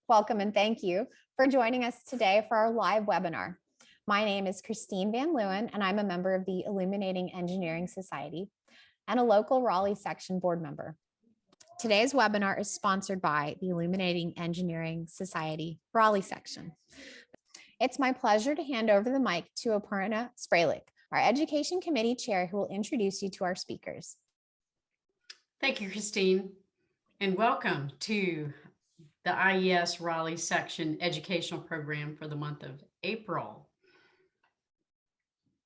Welcome and thank you for joining us today for our live webinar. My name is Christine Van Leeuwen, and I'm a member of the Illuminating Engineering Society and a local Raleigh Section board member. Today's webinar is sponsored by the Illuminating Engineering Society Raleigh Section. It's my pleasure to hand over the mic to Aparna Spraylik, our Education Committee Chair, who will introduce you to our speakers. Thank you, Christine, and welcome to the IES Raleigh Section educational program for the month of April.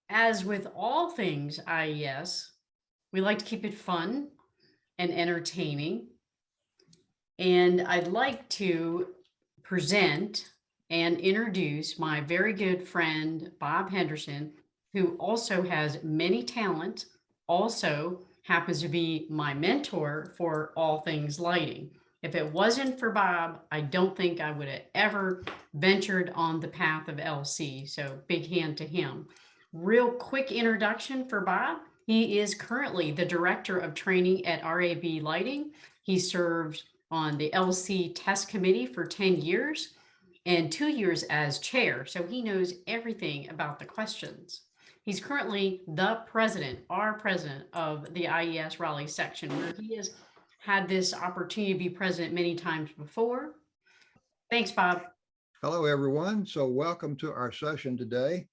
As with all things IES, we like to keep it fun and entertaining. And I'd like to present and introduce my very good friend, Bob Henderson, who also has many talent, also happens to be my mentor for all things lighting. If it wasn't for Bob, I don't think I would have ever ventured on the path of LC. So big hand to him. Real quick introduction for Bob. He is currently the Director of Training at RAB Lighting. He served on the LC test committee for 10 years and 2 years as chair. So he knows everything about the questions. He's currently our president of the IES Raleigh Section, where he has had this opportunity to be president many times before. Thanks, Bob. Hello, everyone. So welcome to our session today.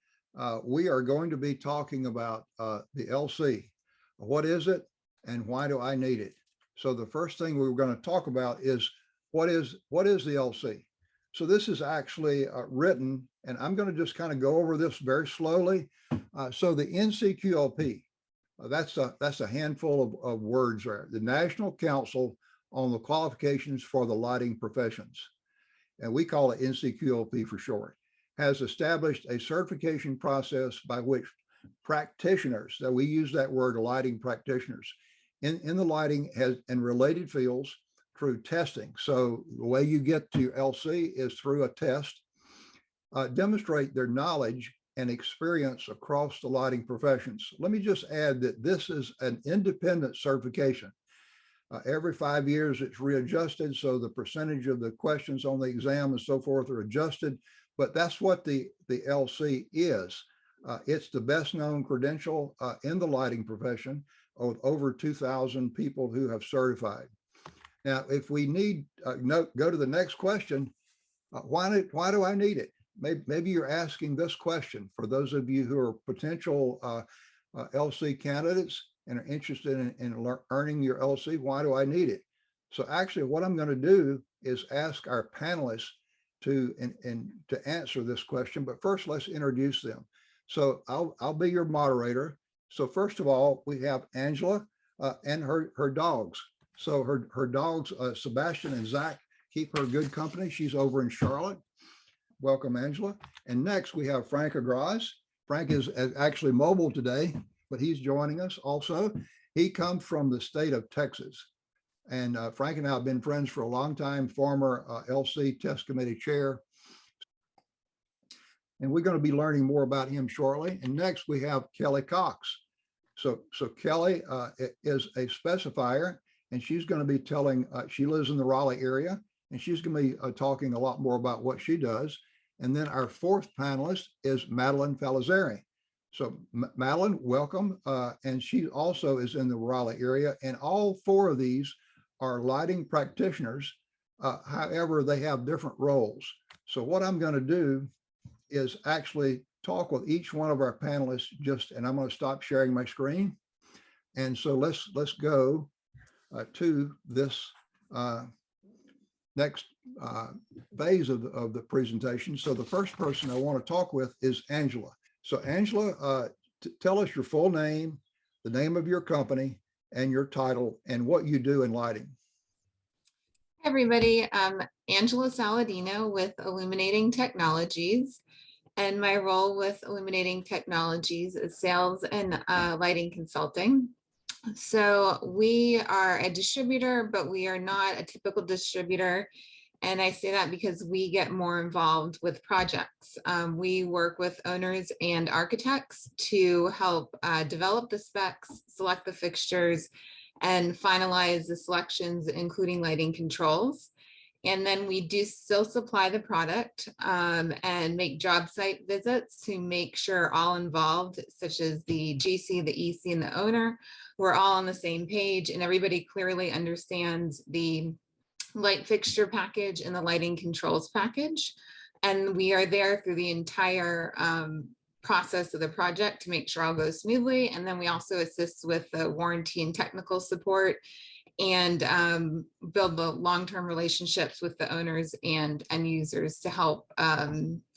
We are going to be talking about the LC. What is it and why do I need it? So the first thing we're going to talk about is what is the LC? So this is actually written, and I'm going to just kind of go over this very slowly. So the NCQLP, that's a handful of words there. The National Council on the Qualifications for the Lighting Professions, and we call it NCQLP for short, has established a certification process by which practitioners, that we use that word, lighting practitioners, in the lighting and related fields through testing. So the way you get to LC is through a test, demonstrate their knowledge and experience across the lighting professions. Let me just add that this is an independent certification. Every 5 years it's readjusted, so the percentage of the questions on the exam and so forth are adjusted, but that's what the LC is. It's the best known credential in the lighting profession, with over 2,000 people who have certified. Now, if we need, go to the next question, why do I need it? Maybe you're asking this question for those of you who are potential LC candidates and are interested in earning your LC. Why do I need it? So actually what I'm going to do is ask our panelists to answer this question. But first, let's introduce them. So I'll be your moderator. So first of all, we have Angela and her dogs. So her dogs, Sebastian and Zach, keep her good company. She's over in Charlotte. Welcome, Angela. And next we have Frank Agraz. Frank is actually mobile today, but he's joining us also. He comes from the state of Texas. And Frank and I have been friends for a long time, former LC test committee chair. And we're going to be learning more about him shortly. And next we have Kelly Cox. So Kelly is a specifier, and she's going to be telling, she lives in the Raleigh area, and she's going to be talking a lot more about what she does. And then our fourth panelist is Madeline Fazaleri. So Madeline, welcome. And she also is in the Raleigh area. And all four of these are lighting practitioners. However, they have different roles. So what I'm going to do is actually talk with each one of our panelists and I'm going to stop sharing my screen. And so let's go to this next phase of the presentation. So the first person I want to talk with is Angela. So Angela, tell us your full name, the name of your company, and your title, and what you do in lighting. Hi, everybody. I'm Angela Saladino with Illuminating Technologies, and my role with Illuminating Technologies is sales and lighting consulting. So we are a distributor, but we are not a typical distributor. And I say that because we get more involved with projects. We work with owners and architects to help develop the specs, select the fixtures, and finalize the selections, including lighting controls. And then we do still supply the product and make job site visits to make sure all involved, such as the GC, the EC, and the owner, we're all on the same page and everybody clearly understands the light fixture package and the lighting controls package. And we are there through the entire process of the project to make sure all goes smoothly. And then we also assist with the warranty and technical support and build the long-term relationships with the owners and end users to help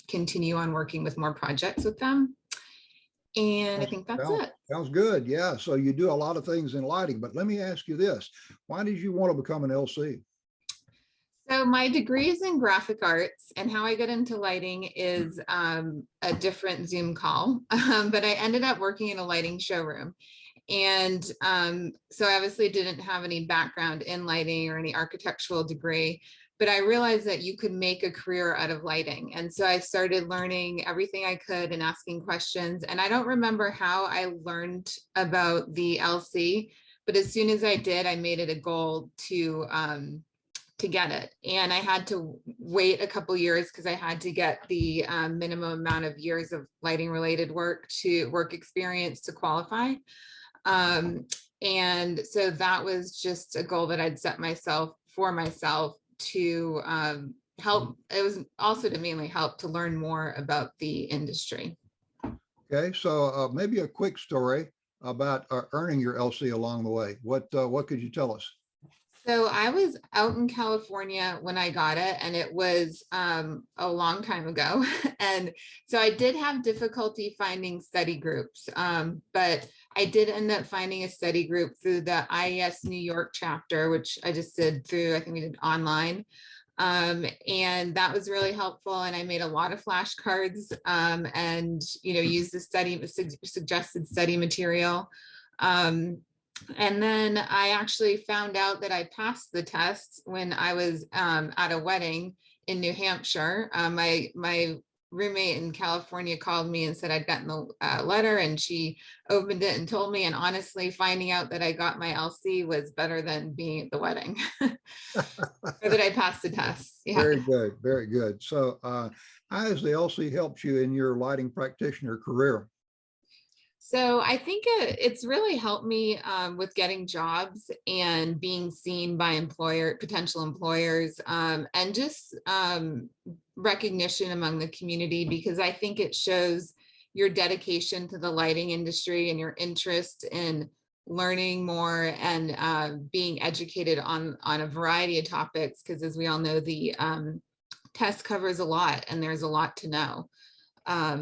continue on working with more projects with them. And I think that's it. Sounds good. Yeah. So you do a lot of things in lighting, but let me ask you this. Why did you want to become an LC? So my degree is in graphic arts, and how I got into lighting is a different Zoom call, but I ended up working in a lighting showroom. And so I obviously didn't have any background in lighting or any architectural degree, but I realized that you could make a career out of lighting. And so I started learning everything I could and asking questions. And I don't remember how I learned about the LC, but as soon as I did, I made it a goal to get it. And I had to wait a couple years because I had to get the minimum amount of years of lighting related work experience to qualify. And so that was just a goal that I'd set for myself to help. It was also to mainly help to learn more about the industry. Okay, so maybe a quick story about earning your LC along the way. What could you tell us? So I was out in California when I got it, and it was a long time ago. And so I did have difficulty finding study groups, but I did end up finding a study group through the IES New York chapter, which I just did through, I think we did online. And that was really helpful. And I made a lot of flashcards and, used the suggested study material. And then I actually found out that I passed the test when I was at a wedding in New Hampshire. My roommate in California called me and said I'd gotten the letter, and she opened it and told me. And honestly, finding out that I got my LC was better than being at the wedding, or that I passed the test. Yeah. Very good, very good. So how has the LC helped you in your lighting practitioner career? So I think it's really helped me with getting jobs and being seen by potential employers, and just recognition among the community, because I think it shows your dedication to the lighting industry and your interest in learning more and being educated on a variety of topics, because as we all know, the test covers a lot and there's a lot to know.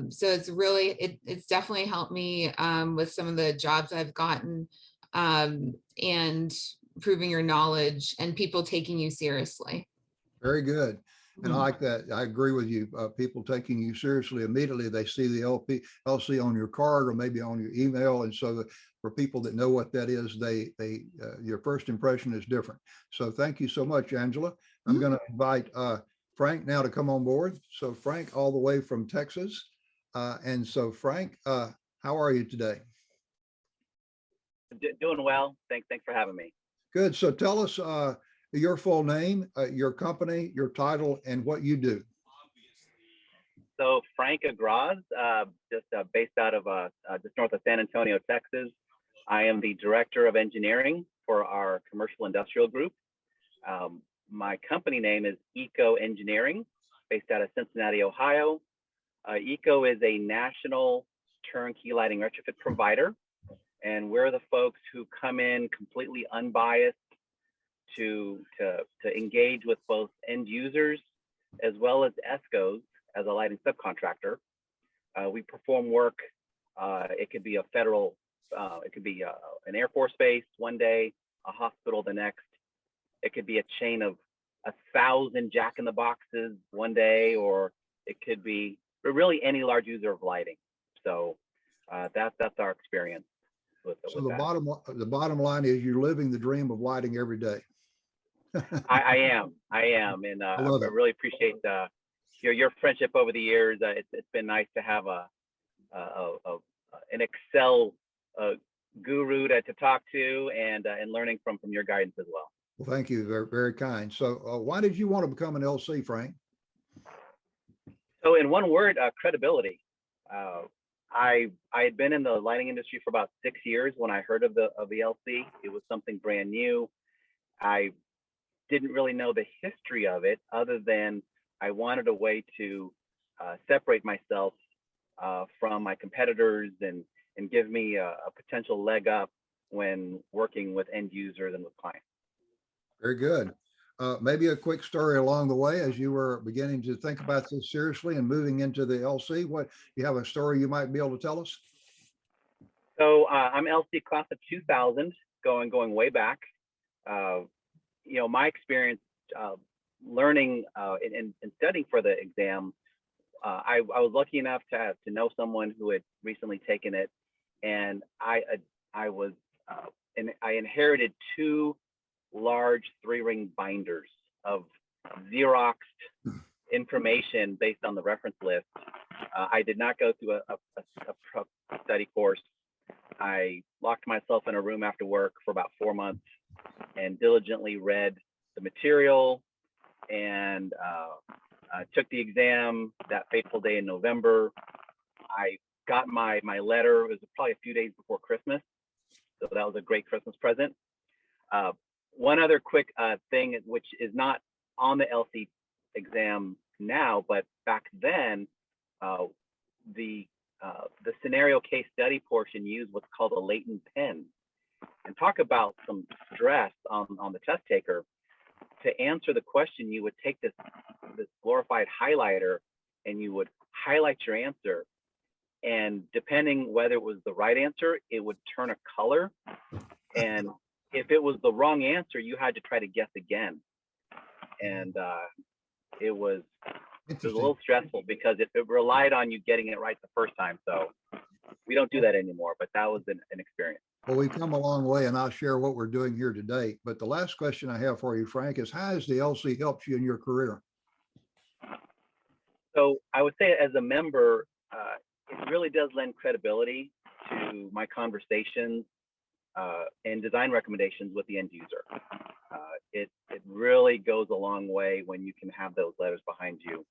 So it's definitely helped me with some of the jobs I've gotten, and improving your knowledge and people taking you seriously. Very good. And I like that. I agree with you. People taking you seriously immediately. They see the LC on your card or maybe on your email. And so for people that know what that is, your first impression is different. So thank you so much, Angela. I'm going to invite Frank now to come on board. So Frank, all the way from Texas. And so Frank, how are you today? Doing well. Thanks for having me. Good. So tell us your full name, your company, your title, and what you do. So Frank Agraz, just based out of just north of San Antonio, Texas. I am the Director of Engineering for our Commercial Industrial Group. My company name is Eco Engineering, based out of Cincinnati, Ohio. Eco is a national turnkey lighting retrofit provider, and we're the folks who come in completely unbiased to engage with both end users as well as ESCOs as a lighting subcontractor. We perform work. It could be a federal, it could be an Air Force base one day, a hospital the next. It could be a chain of 1,000 jack-in-the-boxes one day, or it could be really any large user of lighting. So that's our experience. So the bottom line is you're living the dream of lighting every day. I am, and I really appreciate your friendship over the years. It's been nice to have an Excel guru to talk to, and learning from your guidance as well. Well, thank you. Very, very kind. So why did you want to become an LC, Frank? So in one word, credibility. I had been in the lighting industry for about 6 years when I heard of the LC. It was something brand new. I didn't really know the history of it other than I wanted a way to separate myself from my competitors and give me a potential leg up when working with end users and with clients. Very good. Maybe a quick story along the way as you were beginning to think about this seriously and moving into the LC. What, you have a story you might be able to tell us? So I'm LC class of 2000, going way back. My experience learning and studying for the exam, I was lucky enough to know someone who had recently taken it, and I inherited 2 large 3-ring binders of Xeroxed information based on the reference list. I did not go through a study course. I locked myself in a room after work for about 4 months and diligently read the material and took the exam that fateful day in November. I got my letter. It was probably a few days before Christmas, so that was a great Christmas present. One other quick thing, which is not on the LC exam now, but back then, the scenario case study portion used what's called a latent pen. And talk about some stress on the test taker. To answer the question, you would take this glorified highlighter and you would highlight your answer. And depending whether it was the right answer, it would turn a color. And if it was the wrong answer, you had to try to guess again. And it was a little stressful because it relied on you getting it right the first time. So we don't do that anymore, but that was an experience. Well, we've come a long way, and I'll share what we're doing here today. But the last question I have for you, Frank, is how has the LC helped you in your career? So I would say as a member, it really does lend credibility to my conversations and design recommendations with the end user. It really goes a long way when you can have those letters behind you.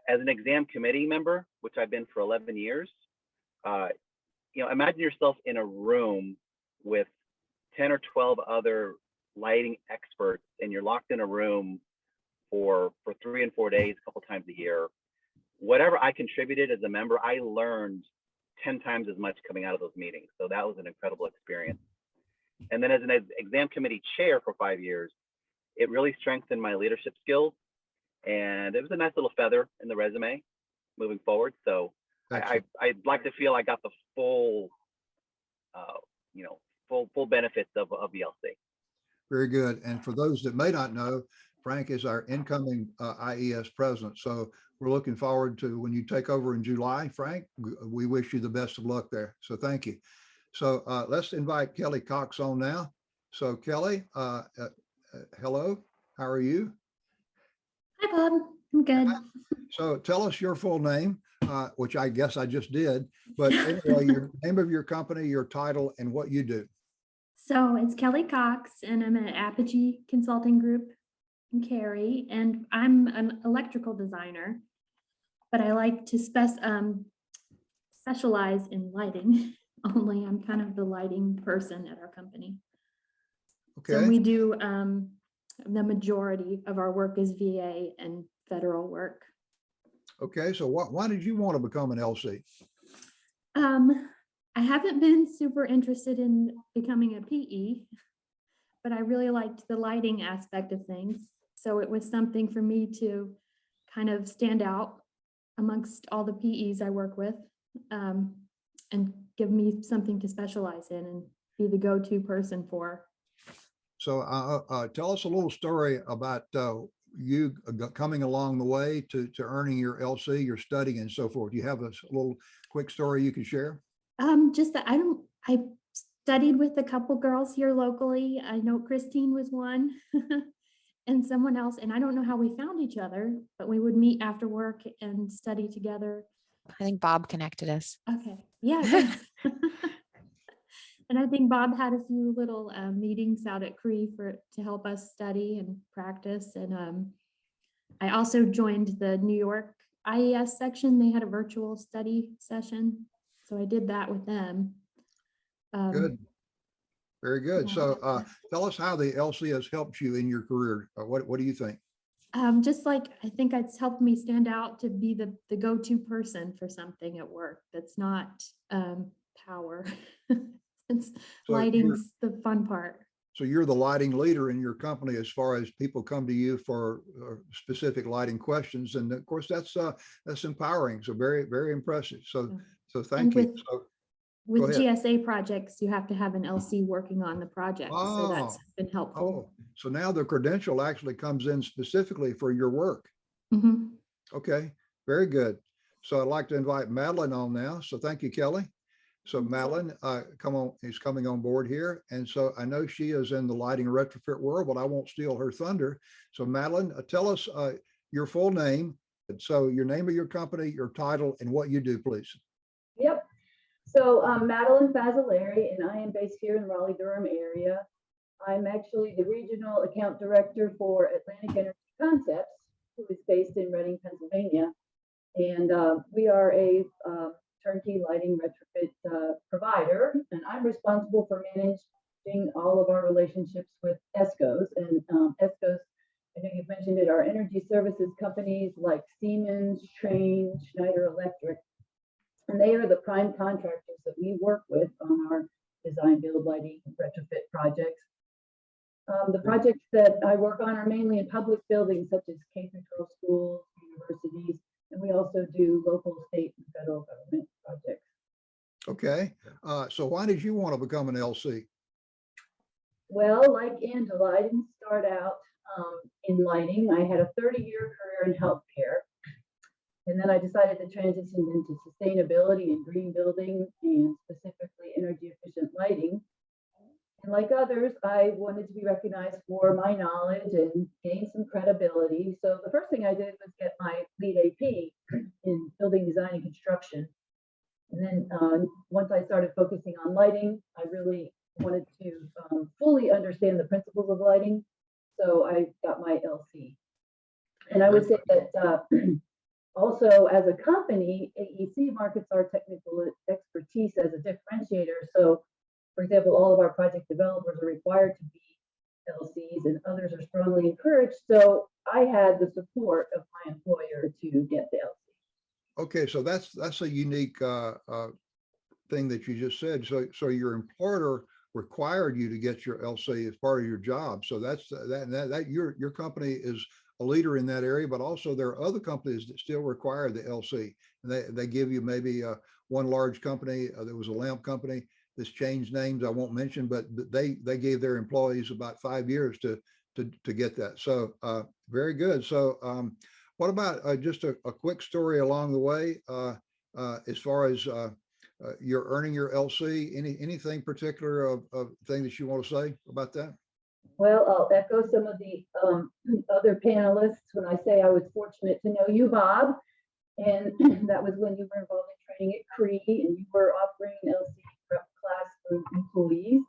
As an exam committee member, which I've been for 11 years, imagine yourself in a room with 10 or 12 other lighting experts, and you're locked in a room for 3 and 4 days, a couple times a year. Whatever I contributed as a member, I learned 10 times as much coming out of those meetings. So that was an incredible experience. And then as an exam committee chair for 5 years, it really strengthened my leadership skills. And it was a nice little feather in the resume moving forward. So I'd like to feel I got the full benefits of the LC. Very good. And for those that may not know, Frank is our incoming IES president. So we're looking forward to when you take over in July, Frank. We wish you the best of luck there. So thank you. So let's invite Kelly Cox on now. So Kelly, hello, how are you? Hi, Bob. I'm good. So tell us your full name, which I guess I just did, but anyway, your name of your company, your title, and what you do. So it's Kelly Cox, and I'm at Apogee Consulting Group in Cary, and I'm an electrical designer, but I like to specialize in lighting. Only I'm kind of the lighting person at our company. Okay. So we do the majority of our work is VA and federal work. Okay, so why did you want to become an LC? I haven't been super interested in becoming a PE, but I really liked the lighting aspect of things. So it was something for me to kind of stand out amongst all the PEs I work with, and give me something to specialize in and be the go-to person for. So tell us a little story about you coming along the way to earning your LC, your studying and so forth. Do you have a little quick story you can share? Just that I studied with a couple girls here locally. I know Christine was one and someone else, and I don't know how we found each other, but we would meet after work and study together. I think Bob connected us. Okay. Yeah. And I think Bob had a few little meetings out at Cree to help us study and practice. And I also joined the New York IES section. They had a virtual study session. So I did that with them. Good. Very good. Yeah. So tell us how the LC has helped you in your career. What do you think? Just like, I think it's helped me stand out to be the go-to person for something at work that's not power. Since So lighting's the fun part. So you're the lighting leader in your company as far as people come to you for specific lighting questions. And of course, that's empowering. So very, very impressive. So thank you. So With ahead. GSA projects, you have to have an LC working on the project. So that's been helpful. Oh, so now the credential actually comes in specifically for your work. Mhm. Okay, very good. So I'd like to invite Madeline on now. So thank you, Kelly. So Madeline, is coming on board here. And so I know she is in the lighting retrofit world, but I won't steal her thunder. So Madeline, tell us your full name. So your name of your company, your title, and what you do, please. Yep. So I'm Madeline Fazaleri, and I am based here in Raleigh-Durham area. I'm actually the regional account director for Atlantic Energy Concepts, who is based in Reading, Pennsylvania. And we are a turnkey lighting retrofit provider, and I'm responsible for managing all of our relationships with ESCOs. And ESCOs, I think you've mentioned it, are energy services companies like Siemens, Trane, Schneider Electric, and they are the prime contractors that we work with on our design, build, lighting, retrofit projects. The projects that I work on are mainly in public buildings such as K-12 schools, universities, and we also do local, state, and federal government projects. Okay. So why did you want to become an LC? Well, like Angela, I didn't start out in lighting. I had a 30-year career in healthcare. And then I decided to transition into sustainability and green building, and specifically energy efficient lighting. And like others, I wanted to be recognized for my knowledge and gain some credibility. So the first thing I did was get my lead AP in building design and construction. And then once I started focusing on lighting, I really wanted to fully understand the principles of lighting. So I got my LC. And I would say that also, as a company, AEC markets our technical expertise as a differentiator. So, for example, all of our project developers are required to be LCs, and others are strongly encouraged. So I had the support of my employer to get the LC. Okay, so that's a unique thing that you just said. So your employer required you to get your LC as part of your job. So that's that your company is a leader in that area, but also there are other companies that still require the LC. And they give you maybe one large company. There was a lamp company that's changed names I won't mention, but they gave their employees about 5 years to get that. So very good. So what about just a quick story along the way as far as you're earning your LC? Anything particular of thing that you want to say about that? Well, I'll echo some of the other panelists when I say I was fortunate to know you, Bob. And that was when you were involved in training at Cree, and you were offering an LC prep class for employees.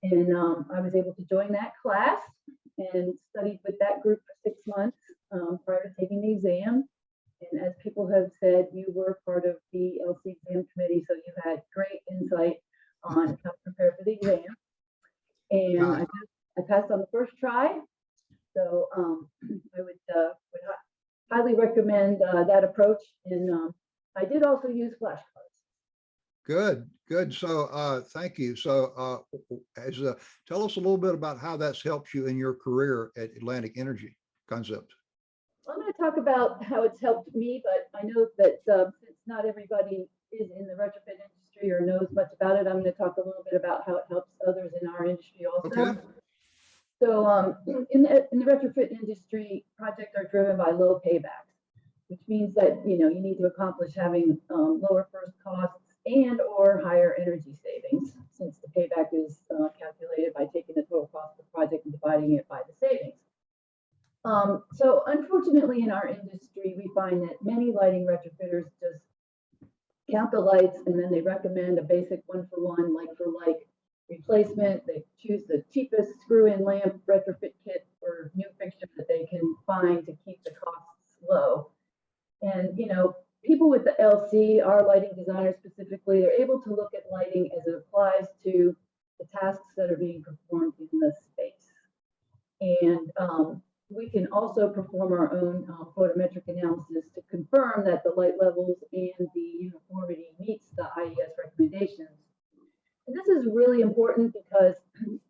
And I was able to join that class and studied with that group for 6 months prior to taking the exam. And as people have said, you were part of the LC exam committee, so you had great insight on how to prepare for the exam. And I passed on the first try. So I would highly recommend that approach. And I did also use flashcards. Good. So thank you. So tell us a little bit about how that's helped you in your career at Atlantic Energy Concepts. Well, I'm going to talk about how it's helped me, but I know that since not everybody is in the retrofit industry or knows much about it, I'm going to talk a little bit about how it helps others in our industry also. Okay. So in the retrofit industry, projects are driven by low paybacks, which means that you need to accomplish having lower first costs and or higher energy savings, since the payback is calculated by taking the total cost of the project and dividing it by the savings. So unfortunately, in our industry, we find that many lighting retrofitters just count the lights and then they recommend a basic one-for-one, like-for-like replacement. They choose the cheapest screw-in lamp retrofit kit or new fixture that they can find to keep the costs low. And, you know, people with the LC, our lighting designers specifically, they're able to look at lighting as it applies to the tasks that are being performed in the space. And we can also perform our own photometric analysis to confirm that the light levels and the uniformity meets the IES recommendations. And this is really important because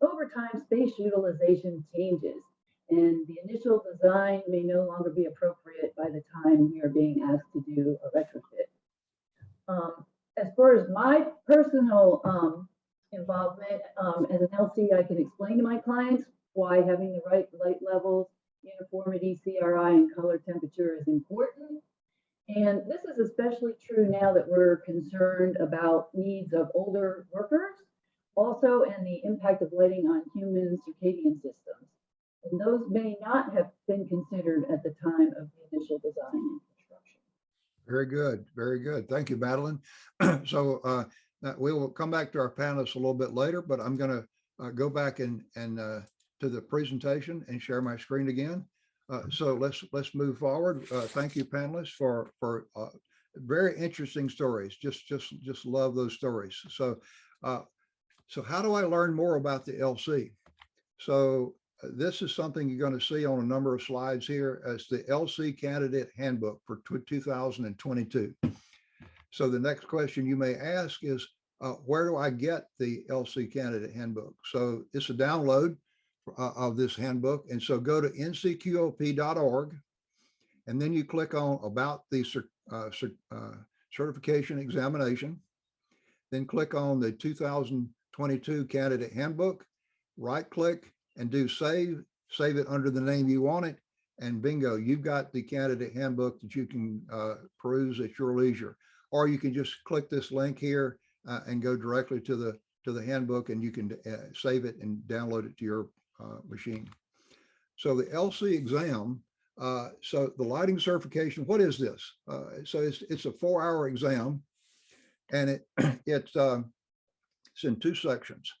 over time, space utilization changes, and the initial design may no longer be appropriate by the time we are being asked to do a retrofit. As far as my personal involvement as an LC, I can explain to my clients why having the right light levels, uniformity, CRI, and color temperature is important. And this is especially true now that we're concerned about needs of older workers, also, and the impact of lighting on human circadian systems. And those may not have been considered at the time of the initial design and construction. Very good. Very good. Thank you, Madeline. So we will come back to our panelists a little bit later, but I'm going to go back and to the presentation and share my screen again. So let's move forward. Thank you, panelists, for very interesting stories. Just love those stories. So how do I learn more about the LC? So this is something you're going to see on a number of slides here as the LC Candidate Handbook for 2022. So the next question you may ask is, where do I get the LC Candidate Handbook? So it's a download of this handbook. And so go to ncqop.org, and then you click on About the Certification Examination, then click on the 2022 Candidate Handbook, right click and do save it under the name you want it, and bingo, you've got the Candidate Handbook that you can peruse at your leisure. Or you can just click this link here and go directly to the handbook, and you can save it and download it to your machine. So the LC exam, so the lighting certification, what is this? So it's a 4-hour exam, and it's in 2 sections.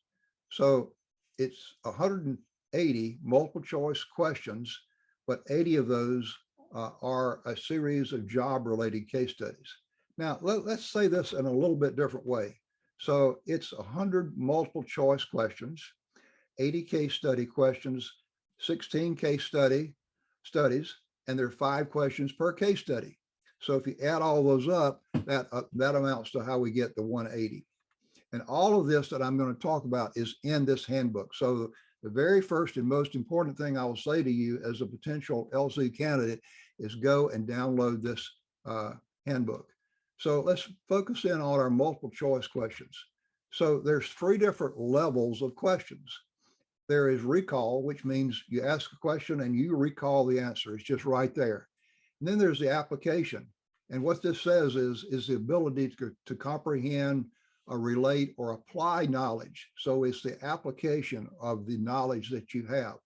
So it's 180 multiple choice questions, but 80 of those are a series of job related case studies. Now, let's say this in a little bit different way. So it's 100 multiple choice questions, 80 case study questions, 16 case studies, and there are 5 questions per case study. So if you add all those up, that amounts to how we get the 180. And all of this that I'm going to talk about is in this handbook. So the very first and most important thing I will say to you as a potential LC candidate is go and download this handbook. So let's focus in on our multiple choice questions. So there's 3 different levels of questions. There is recall, which means you ask a question and you recall the answer. It's just right there. And then there's the application. And what this says is the ability to comprehend, relate, or apply knowledge. So it's the application of the knowledge that you have.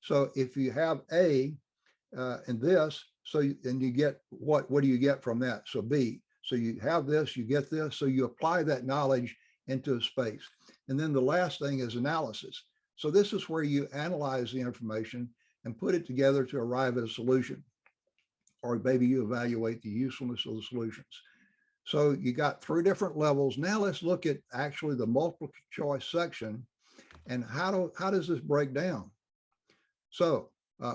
So if you have A and this, and you get what do you get from that? So B. So you have this, you get this, so you apply that knowledge into a space. And then the last thing is analysis. So this is where you analyze the information and put it together to arrive at a solution, or maybe you evaluate the usefulness of the solutions. So you got 3 different levels. Now let's look at actually the multiple choice section and how does this break down? So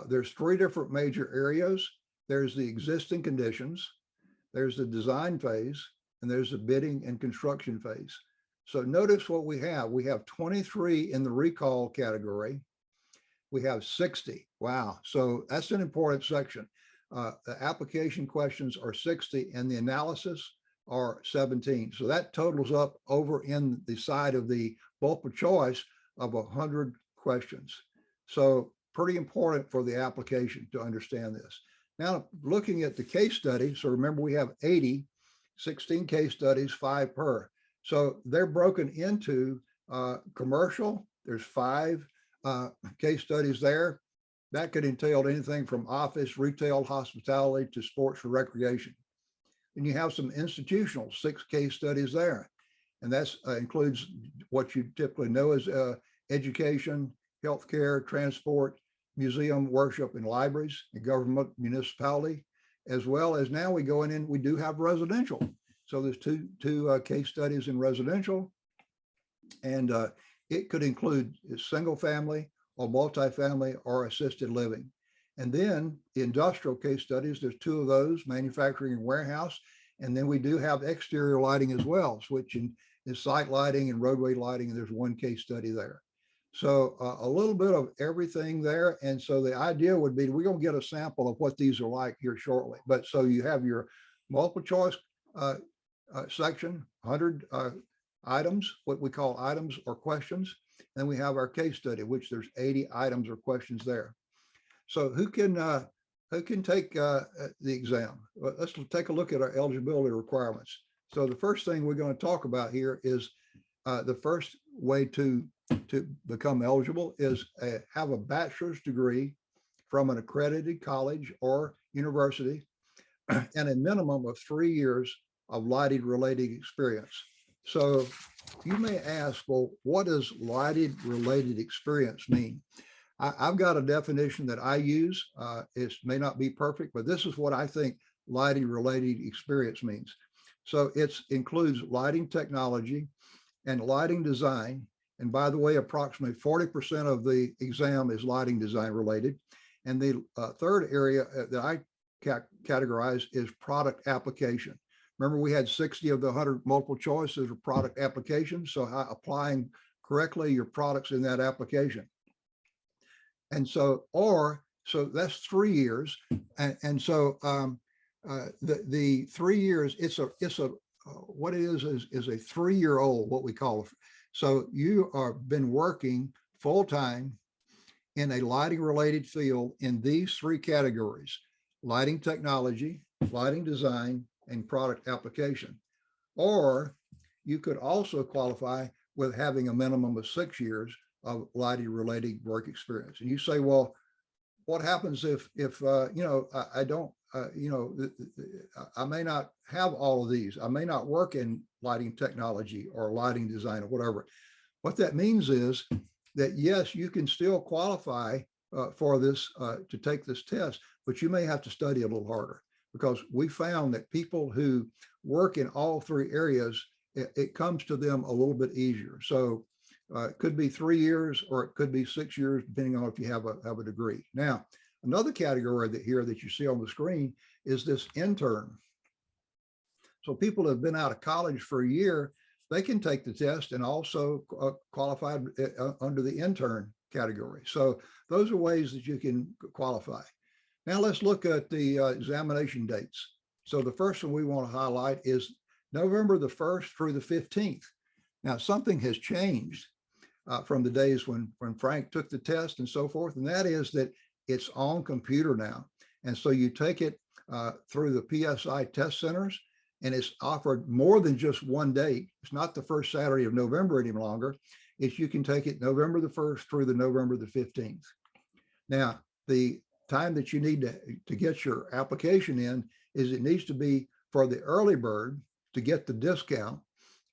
there's 3 different major areas. There's the existing conditions, there's the design phase, and there's the bidding and construction phase. So notice what we have. We have 23 in the recall category. We have 60. Wow. So that's an important section. The application questions are 60 and the analysis are 17. So that totals up over in the side of the multiple choice of 100 questions. So pretty important for the application to understand this. Now, looking at the case study, so remember we have 80, 16 case studies, 5 per. So they're broken into commercial. There's 5 case studies there. That could entail anything from office, retail, hospitality to sports or recreation. And you have some institutional, 6 case studies there. And that includes what you typically know as education, healthcare, transport, museum, worship, and libraries, and government, municipality, as well as now we go in and we do have residential. So there's two case studies in residential, and it could include single family or multifamily or assisted living. And then the industrial case studies, there's two of those, manufacturing and warehouse. And then we do have exterior lighting as well, switching is site lighting and roadway lighting. And there's one case study there. So a little bit of everything there. And so the idea would be, we're going to get a sample of what these are like here shortly. But so you have your multiple choice section, 100 items, what we call items or questions. Then we have our case study, which there's 80 items or questions there. So who can take the exam? Well, let's take a look at our eligibility requirements. So the first thing we're going to talk about here is the first way to become eligible is have a bachelor's degree from an accredited college or university and a minimum of 3 years of lighting related experience. So you may ask, well, what does lighting related experience mean? I've got a definition that I use. It may not be perfect, but this is what I think lighting related experience means. So it includes lighting technology and lighting design. And by the way, approximately 40% of the exam is lighting design related. And the third area that I categorize is product application. Remember, we had 60 of the 100 multiple choices of product applications. So applying correctly your products in that application. And so, so that's 3 years. And so the 3 years, what it is a 3-year-old, what we call it. So you are been working full-time in a lighting related field in these 3 categories: lighting technology, lighting design, and product application. Or you could also qualify with having a minimum of 6 years of lighting related work experience. And you say, well, what happens if I don't, I may not have all of these. I may not work in lighting technology or lighting design or whatever. What that means is that, yes, you can still qualify for this, to take this test, but you may have to study a little harder, because we found that people who work in all 3 areas, it comes to them a little bit easier. So it could be 3 years or it could be 6 years, depending on if you have a degree. Now, another category that you see on the screen is this intern. So people who have been out of college for a year, they can take the test and also qualify under the intern category. So those are ways that you can qualify. Now let's look at the examination dates. So the first one we want to highlight is November the 1st through the 15th. Now something has changed from the days when Frank took the test and so forth, and that is that it's on computer now. And so you take it through the PSI test centers, and it's offered more than just one date. It's not the first Saturday of November any longer. It's you can take it November the 1st through the November the 15th. Now, the time that you need to get your application in is it needs to be for the early bird to get the discount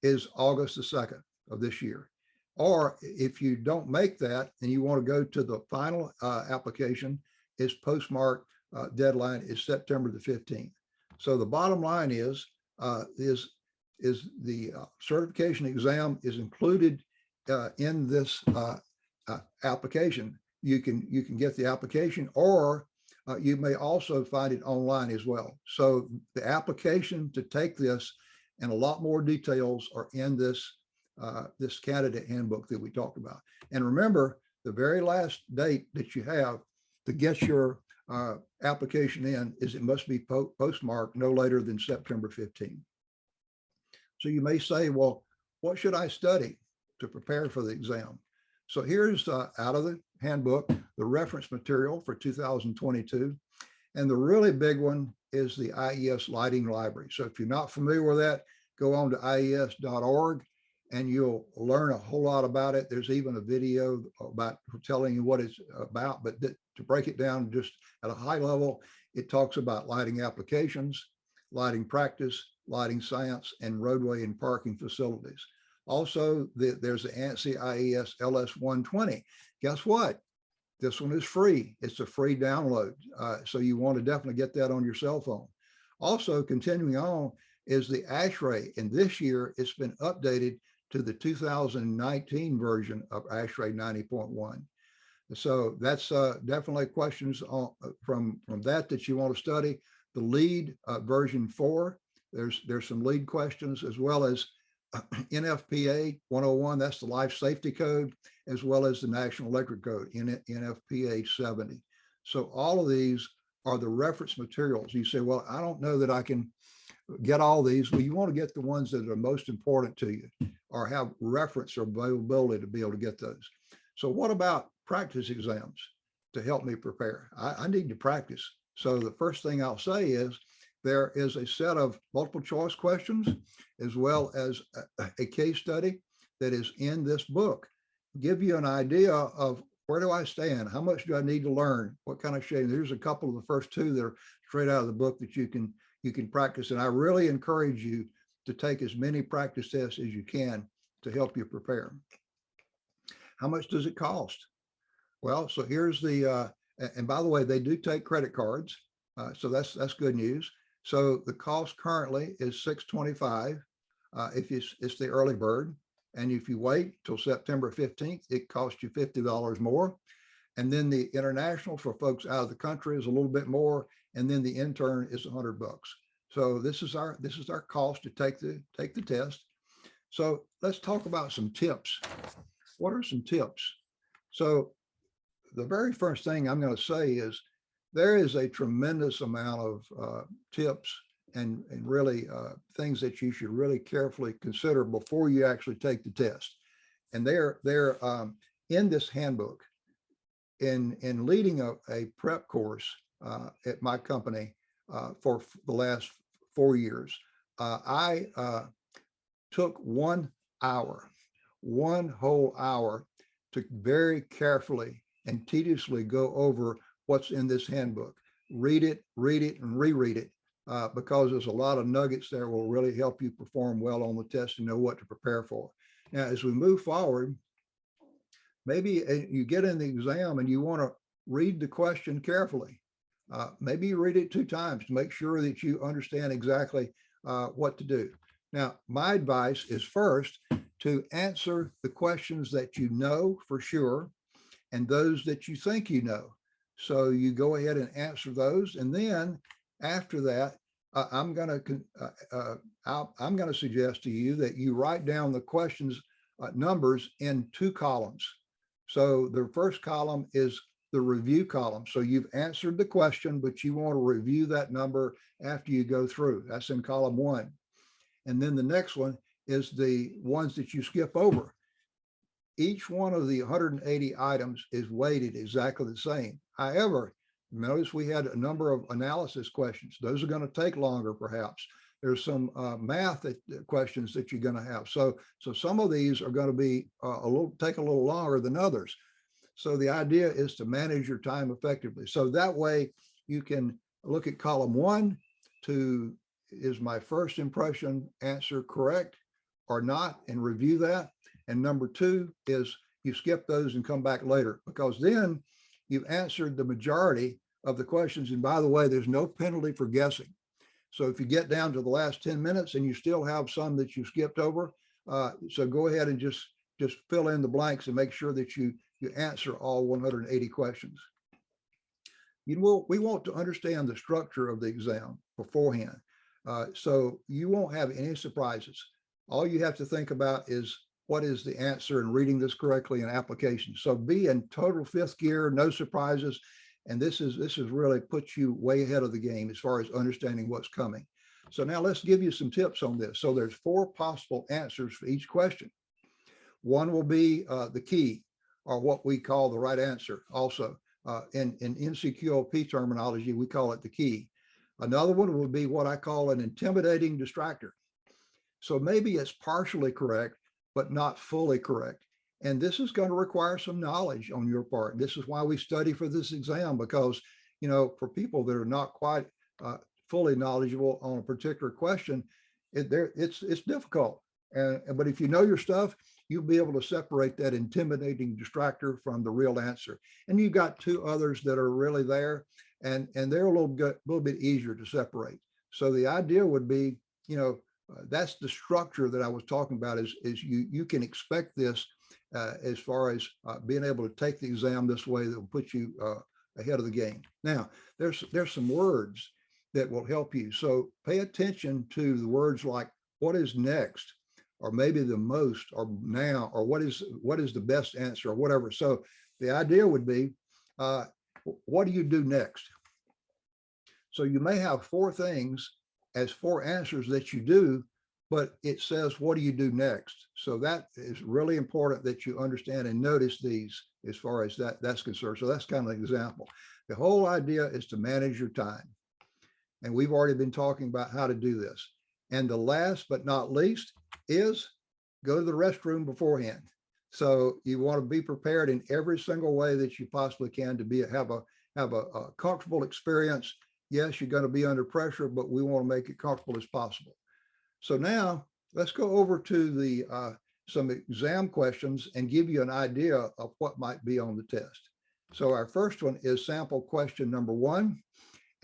is August the 2nd of this year. Or if you don't make that and you want to go to the final application, its postmark deadline is September the 15th. So the bottom line is the certification exam is included in this application. You can get the application, or you may also find it online as well. So the application to take this and a lot more details are in this this candidate handbook that we talked about. And remember, the very last date that you have to get your application in is it must be postmarked no later than September 15th. So you may say, well, what should I study to prepare for the exam? So here's out of the handbook, the reference material for 2022. And the really big one is the IES Lighting Library. So if you're not familiar with that, go on to ies.org and you'll learn a whole lot about it. There's even a video about telling you what it's about, but to break it down just at a high level, it talks about lighting applications, lighting practice, lighting science, and roadway and parking facilities. Also, there's the ANSI IES LS 120. Guess what? This one is free. It's a free download. So you want to definitely get that on your cell phone. Also, continuing on is the ASHRAE. And this year, it's been updated to the 2019 version of ASHRAE 90.1. So that's definitely questions from that you want to study. The LEAD version 4, there's some LEAD questions, as well as NFPA 101, that's the life safety code, as well as the National Electric Code, NFPA 70. So all of these are the reference materials. You say, well, I don't know that I can get all these. Well, you want to get the ones that are most important to you or have reference or availability to be able to get those. So what about practice exams to help me prepare? I need to practice. So the first thing I'll say is there is a set of multiple choice questions as well as a case study that is in this book. Give you an idea of where do I stand? How much do I need to learn? What kind of shading? There's a couple of the first two that are straight out of the book that you can practice. And I really encourage you to take as many practice tests as you can to help you prepare. How much does it cost? Well, so here's the, and by the way, they do take credit cards. So that's good news. So the cost currently is $625 if it's the early bird. And if you wait till September 15th, it costs you $50 more. And then the international for folks out of the country is a little bit more. And then the intern is $100. So this is our cost to take the test. So let's talk about some tips. What are some tips? So the very first thing I'm going to say is there is a tremendous amount of tips and really things that you should really carefully consider before you actually take the test. And they're in this handbook. In leading a prep course at my company for the last 4 years, I took 1 hour, one whole hour to very carefully and tediously go over what's in this handbook. Read it, and reread it, because there's a lot of nuggets there will really help you perform well on the test and know what to prepare for. Now, as we move forward, maybe you get in the exam and you want to read the question carefully. Maybe you read it 2 times to make sure that you understand exactly what to do. Now, my advice is first to answer the questions that you know for sure and those that you think you know. So you go ahead and answer those. And then after that, I'm going to suggest to you that you write down the questions numbers in 2 columns. So the first column is the review column. So you've answered the question, but you want to review that number after you go through. That's in column 1. And then the next one is the ones that you skip over. Each one of the 180 items is weighted exactly the same. However, notice we had a number of analysis questions. Those are going to take longer, perhaps. There's some math questions that you're going to have. So some of these are going to be take a little longer than others. So the idea is to manage your time effectively. So that way you can look at column 1 to, is my first impression answer correct or not, and review that. And number 2 is you skip those and come back later, because then you've answered the majority of the questions. And by the way, there's no penalty for guessing. So if you get down to the last 10 minutes and you still have some that you skipped over, so go ahead and just fill in the blanks and make sure that you answer all 180 questions. We want to understand the structure of the exam beforehand. So you won't have any surprises. All you have to think about is what is the answer and reading this correctly in application. So be in total 5th gear, no surprises. And this is really puts you way ahead of the game as far as understanding what's coming. So now let's give you some tips on this. So there's 4 possible answers for each question. One will be the key, or what we call the right answer. Also, in NCQOP terminology, we call it the key. Another one will be what I call an intimidating distractor. So maybe it's partially correct, but not fully correct. And this is going to require some knowledge on your part. This is why we study for this exam, because, you know, for people that are not quite fully knowledgeable on a particular question, it's difficult. But if you know your stuff, you'll be able to separate that intimidating distractor from the real answer. And you've got two others that are really there, and they're a little bit easier to separate. So the idea would be, that's the structure that I was talking about, is you can expect this as far as being able to take the exam this way that will put you ahead of the game. Now, there's some words that will help you. So pay attention to the words like what is next, or maybe the most, or now, or what is the best answer, or whatever. So the idea would be, what do you do next? So you may have four things as four answers that you do, but it says, what do you do next? So that is really important that you understand and notice these as far as that's concerned. So that's kind of an example. The whole idea is to manage your time. And we've already been talking about how to do this. And the last but not least is go to the restroom beforehand. So you want to be prepared in every single way that you possibly can to have a comfortable experience. Yes, you're going to be under pressure, but we want to make it comfortable as possible. So now let's go over to the some exam questions and give you an idea of what might be on the test. So our first one is sample question number 1,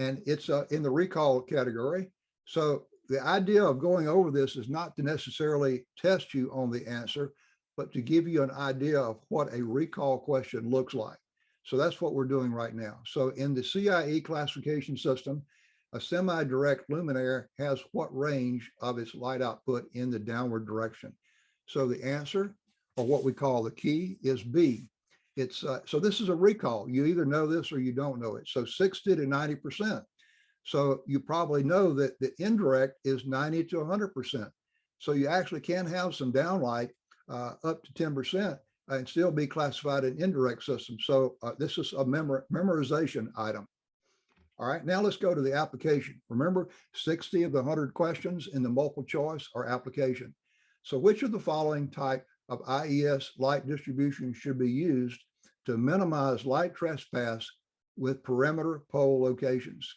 and it's in the recall category. So the idea of going over this is not to necessarily test you on the answer, but to give you an idea of what a recall question looks like. So that's what we're doing right now. So in the CIE classification system, a semi-direct luminaire has what range of its light output in the downward direction? So the answer, or what we call the key, is B. It's so this is a recall. You either know this or you don't know it. So 60 to 90%. So you probably know that the indirect is 90 to 100%. So you actually can have some downlight up to 10% and still be classified an indirect system. So this is a memorization item. All right, now let's go to the application. Remember, 60 of the 100 questions in the multiple choice are application. So which of the following type of IES light distribution should be used to minimize light trespass with perimeter pole locations?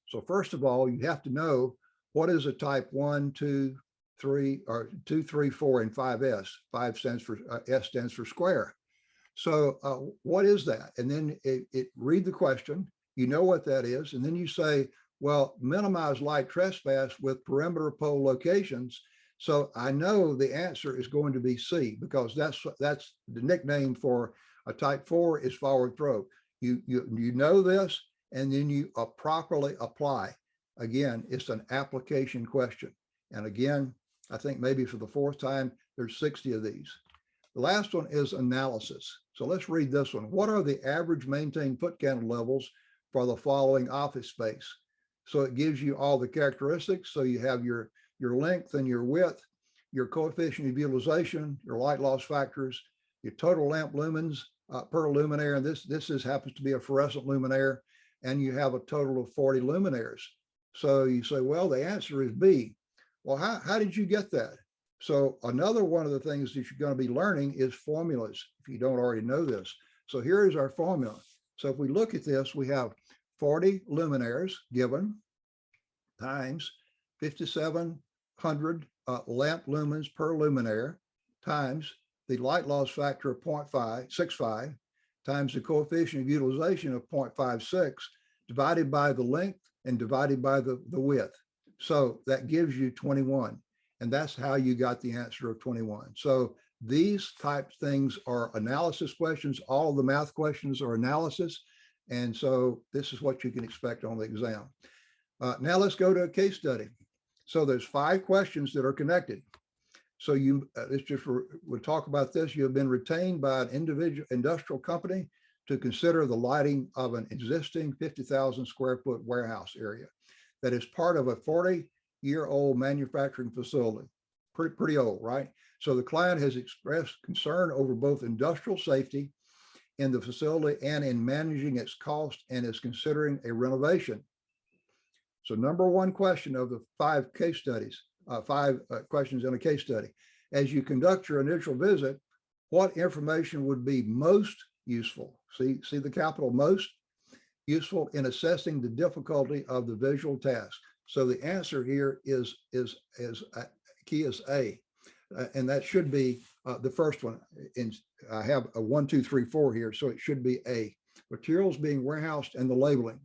So first of all, you have to know what is a type 1, 2, 3, or 2, 3, 4, and 5S. 5 stands for, S stands for square. So what is that? And then read the question. You know what that is. And then you say, well, minimize light trespass with perimeter pole locations. So I know the answer is going to be C, because that's the nickname for a type 4 is forward throw. You know this, and then you properly apply. Again, it's an application question. And again, I think maybe for the 4th time, there's 60 of these. The last one is analysis. So let's read this one. What are the average maintained foot candle levels for the following office space? So it gives you all the characteristics. So you have your length and your width, your coefficient of utilization, your light loss factors, your total lamp lumens per luminaire. And this happens to be a fluorescent luminaire, and you have a total of 40 luminaires. So you say, well, the answer is B. Well, how did you get that? So another one of the things that you're going to be learning is formulas, if you don't already know this. So here is our formula. So if we look at this, we have 40 luminaires given times 5,700 lamp lumens per luminaire times the light loss factor of 0.65 times the coefficient of utilization of 0.56 divided by the length and divided by the width. So that gives you 21. And that's how you got the answer of 21. So these type things are analysis questions. All of the math questions are analysis. And so this is what you can expect on the exam. Now let's go to a case study. So there's 5 questions that are connected. So we'll talk about this. You have been retained by an individual industrial company to consider the lighting of an existing 50,000 square foot warehouse area that is part of a 40-year-old manufacturing facility. Pretty old, right? So the client has expressed concern over both industrial safety in the facility and in managing its cost, and is considering a renovation. So number 1 question of the 5 case studies, 5 questions in a case study. As you conduct your initial visit, what information would be most useful? See the capital most? Useful in assessing the difficulty of the visual task. So the answer here is key is A. And that should be the first one. I have a 1, 2, 3, 4 here, so it should be A. Materials being warehoused and the labeling.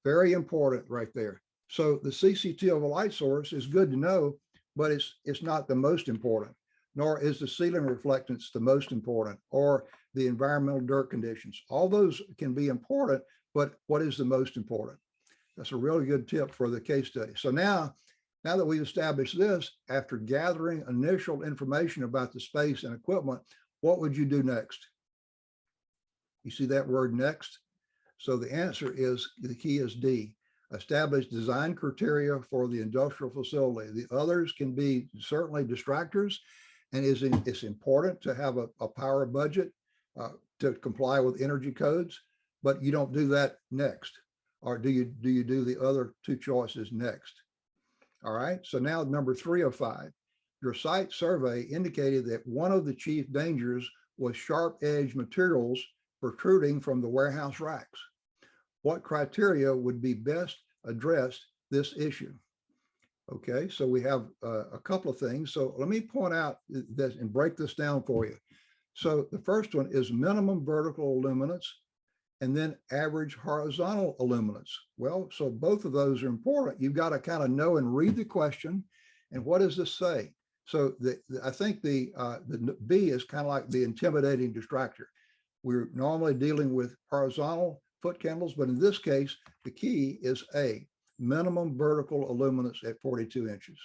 Very important right there. So the CCT of a light source is good to know, but it's not the most important, nor is the ceiling reflectance the most important, or the environmental dirt conditions. All those can be important, but what is the most important? That's a really good tip for the case study. So now that we've established this, after gathering initial information about the space and equipment, what would you do next? You see that word next? So the answer is, the key is D. Establish design criteria for the industrial facility. The others can be certainly distractors, and it's important to have a power budget to comply with energy codes, but you don't do that next. Or do you do the other two choices next? All right, so now number 3 of 5. Your site survey indicated that one of the chief dangers was sharp edge materials protruding from the warehouse racks. What criteria would be best address this issue? Okay, so we have a couple of things. So let me point out this and break this down for you. So the first one is minimum vertical illuminance and then average horizontal illuminance. Well, so both of those are important. You've got to kind of know and read the question. And what does this say? So I think the B is kind of like the intimidating distractor. We're normally dealing with horizontal foot candles, but in this case, the key is A, minimum vertical illuminance at 42 inches.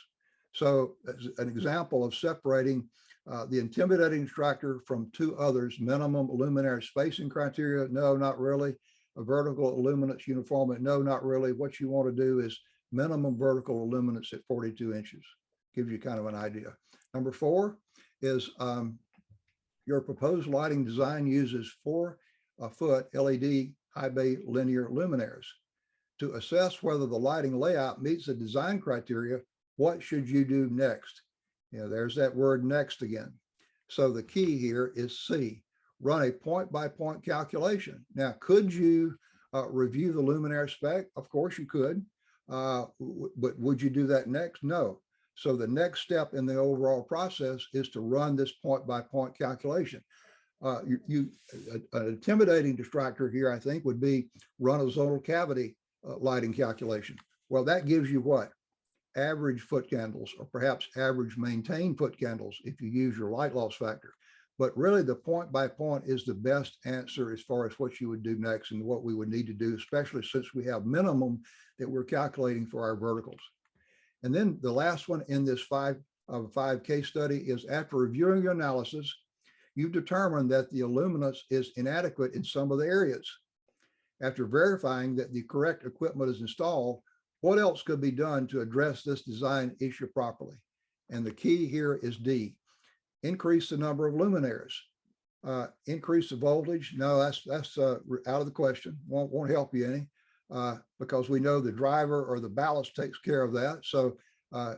So as an example of separating the intimidating distractor from 2 others, minimum luminary spacing criteria, no, not really. A vertical illuminance uniformity, no, not really. What you want to do is minimum vertical illuminance at 42 inches. Gives you kind of an idea. Number 4 is your proposed lighting design uses 4-foot LED high bay linear luminaires. To assess whether the lighting layout meets the design criteria, what should you do next? There's that word next again. So the key here is C, run a point-by-point calculation. Now, could you review the luminaire spec? Of course you could, but would you do that next? No. So the next step in the overall process is to run this point-by-point calculation. An intimidating distractor here, I think, would be run a zonal cavity lighting calculation. Well, that gives you what? Average foot candles, or perhaps average maintained foot candles if you use your light loss factor. But really the point by point is the best answer as far as what you would do next and what we would need to do, especially since we have minimum that we're calculating for our verticals. And then the last one in this 5 of 5 case study is, after reviewing your analysis, you've determined that the illuminance is inadequate in some of the areas. After verifying that the correct equipment is installed, what else could be done to address this design issue properly? And the key here is D, increase the number of luminaires. Increase the voltage. No, that's out of the question. Won't help you any because we know the driver or the ballast takes care of that. So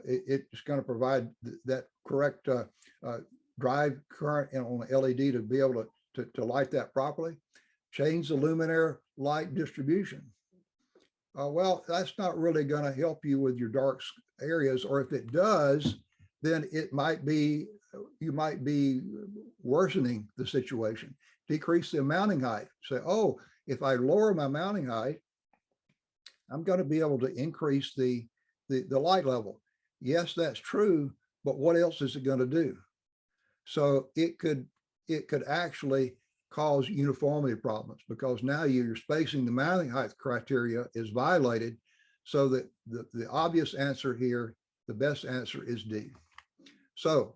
it's going to provide that correct drive current on the LED to be able to light that properly. Change the luminaire light distribution. Well, that's not really going to help you with your dark areas, or if it does, then it might be, you might be worsening the situation. Decrease the mounting height. Say, oh, if I lower my mounting height, I'm going to be able to increase the light level. Yes, that's true, but what else is it going to do? So it could actually cause uniformity problems, because now you're spacing, the mounting height criteria is violated. So that the obvious answer here, the best answer is D. So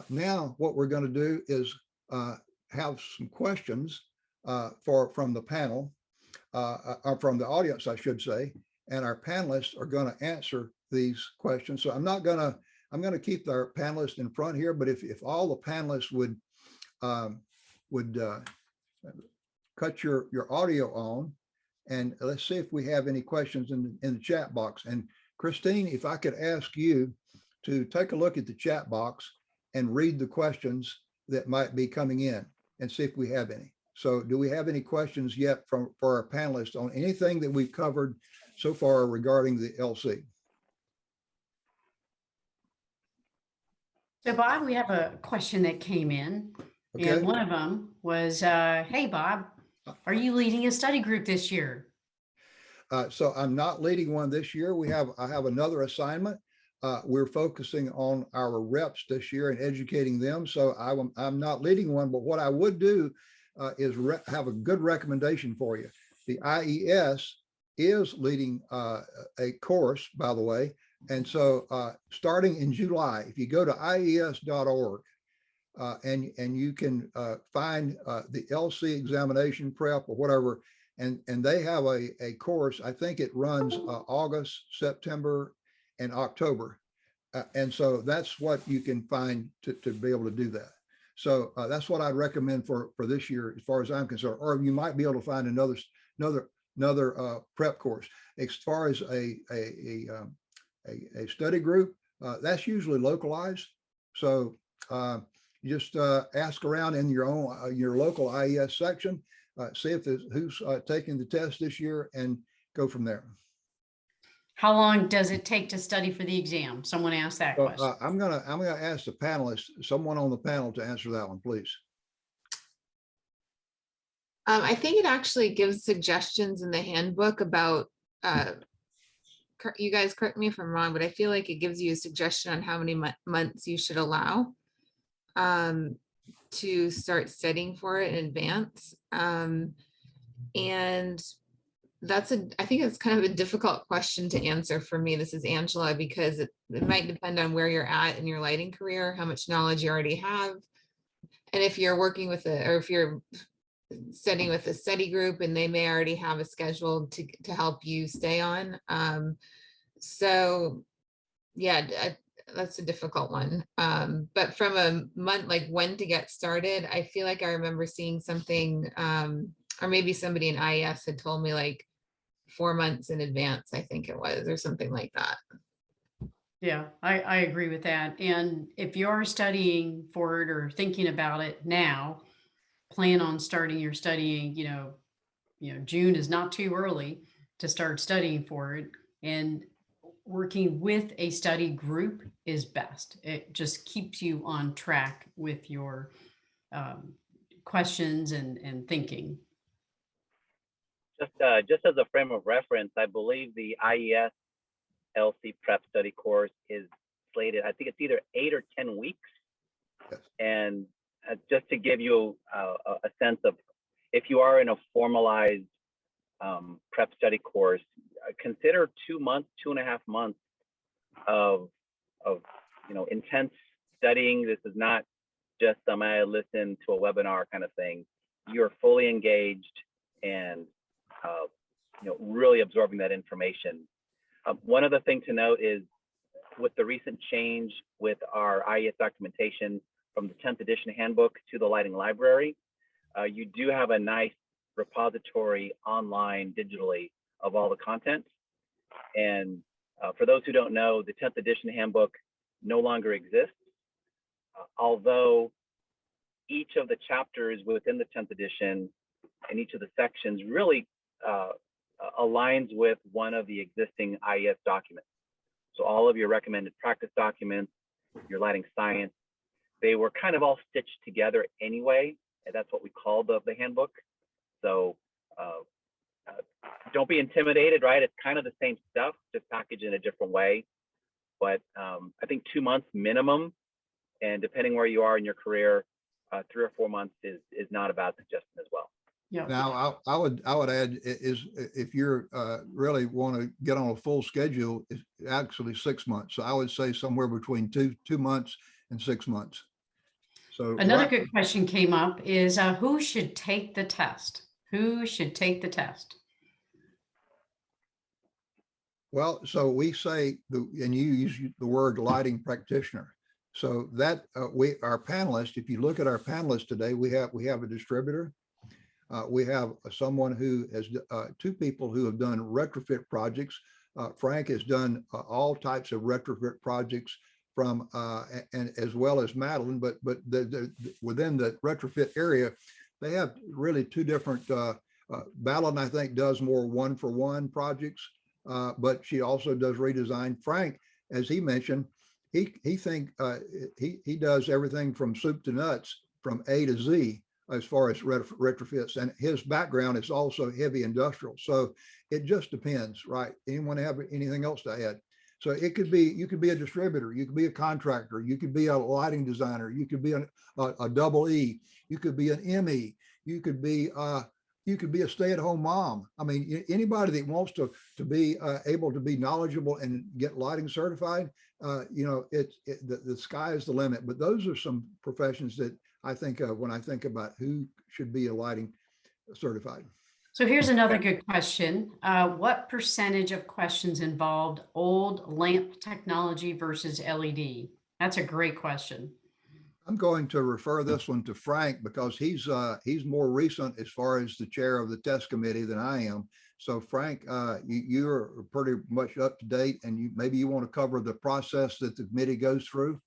now what we're going to do is have some questions from the panel, or from the audience, I should say, and our panelists are going to answer these questions. So I'm going to keep our panelists in front here, but if all the panelists would cut your audio on, and let's see if we have any questions in the chat box. And Christine, if I could ask you to take a look at the chat box and read the questions that might be coming in and see if we have any. So do we have any questions yet for our panelists on anything that we've covered so far regarding the LC? So Bob, we have a question that came in, Okay. and one of them was, hey, Bob, are you leading a study group this year? So I'm not leading one this year. I have another assignment. We're focusing on our reps this year and educating them. So I'm not leading one, but what I would do is have a good recommendation for you. The IES is leading a course, by the way. And so starting in July, if you go to ies.org and you can find the LC examination prep or whatever, and they have a course, I think it runs August, September, and October. And so that's what you can find to be able to do that. So that's what I'd recommend for this year, as far as I'm concerned. Or you might be able to find another prep course. As far as a study group, that's usually localized. So you just ask around in your local IES section, see if there's who's taking the test this year, and go from there. How long does it take to study for the exam? Someone asked that So, question. I'm gonna ask the panelists, someone on the panel, to answer that one, please. I think it actually gives suggestions in the handbook about, you guys correct me if I'm wrong, but I feel like it gives you a suggestion on how many months you should allow to start studying for it in advance. And I think it's kind of a difficult question to answer for me. This is Angela, because it might depend on where you're at in your lighting career, how much knowledge you already have. And if you're working with or if you're studying with a study group, and they may already have a schedule to help you stay on. So yeah, that's a difficult one. But from a month, like when to get started, I feel like I remember seeing something, or maybe somebody in IES had told me like 4 months in advance, I think it was, or something like that. Yeah, I agree with that. And if you're studying for it or thinking about it now, plan on starting your studying, June is not too early to start studying for it. And working with a study group is best. It just keeps you on track with your questions and thinking. Just as a frame of reference, I believe the IES LC prep study course is slated, I think it's either 8 or 10 weeks. Yes. And just to give you a sense of, if you are in a formalized prep study course, consider 2 months, 2.5 months of intense studying. This is not just I listen to a webinar kind of thing. You're fully engaged and really absorbing that information. One other thing to note is, with the recent change with our IES documentation from the 10th edition handbook to the lighting library, you do have a nice repository online digitally of all the content. And for those who don't know, the 10th edition handbook no longer exists, although each of the chapters within the 10th edition and each of the sections really aligns with one of the existing IES documents. So all of your recommended practice documents, your lighting science, they were kind of all stitched together anyway, and that's what we call the handbook. So don't be intimidated, right? It's kind of the same stuff, just packaged in a different way. But I think 2 months minimum, and depending where you are in your career, 3 or 4 months is not a bad suggestion as well. Yeah. Now, I would add, is if you're really want to get on a full schedule, it's actually 6 months. So I would say somewhere between 2 months and 6 months. So Another good question came up is who should take the test? Who should take the test? Well, so we say, and you use the word lighting practitioner. So that our panelists, if you look at our panelists today, we have a distributor. We have someone who has 2 people who have done retrofit projects. Frank has done all types of retrofit projects from and as well as Madeline, but within the retrofit area, they have really 2 different. Madeline, I think, does more 1-for-1 projects, but she also does redesign. Frank, as he mentioned, he does everything from soup to nuts, from A to Z, as far as retrofits, and his background is also heavy industrial. So it just depends, right? Anyone have anything else to add? So it could be, you could be a distributor, you could be a contractor, you could be a lighting designer, you could be a double E, you could be an ME, you could be a stay-at-home mom. I mean, anybody that wants to be able to be knowledgeable and get lighting certified, the sky is the limit. But those are some professions that I think of when I think about who should be a lighting certified. So here's another good question. What percentage of questions involved old lamp technology versus LED? That's a great question. I'm going to refer this one to Frank because he's more recent as far as the chair of the test committee than I am. So Frank, you're pretty much up to date, and maybe you want to cover the process that the committee goes through.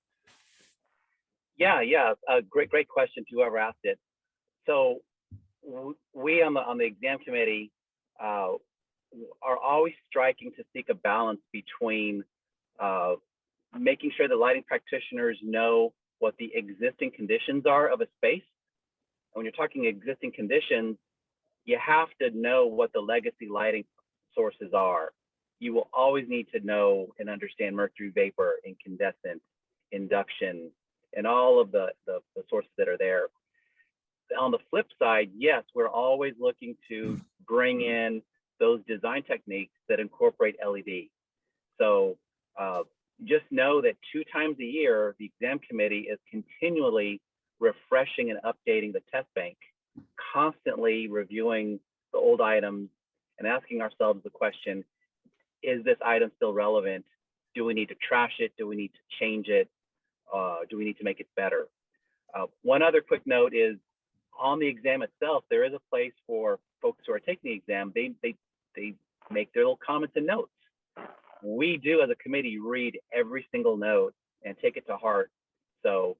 Yeah. Great question to whoever asked it. So we on the exam committee are always striking to seek a balance between making sure the lighting practitioners know what the existing conditions are of a space. And when you're talking existing conditions, you have to know what the legacy lighting sources are. You will always need to know and understand mercury vapor, incandescent, induction, and all of the sources that are there. On the flip side, yes, we're always looking to bring in those design techniques that incorporate LED. So just know that 2 times a year, the exam committee is continually refreshing and updating the test bank, constantly reviewing the old items and asking ourselves the question, is this item still relevant? Do we need to trash it? Do we need to change it? Do we need to make it better? One other quick note is on the exam itself, there is a place for folks who are taking the exam. They make their little comments and notes. We do as a committee read every single note and take it to heart. So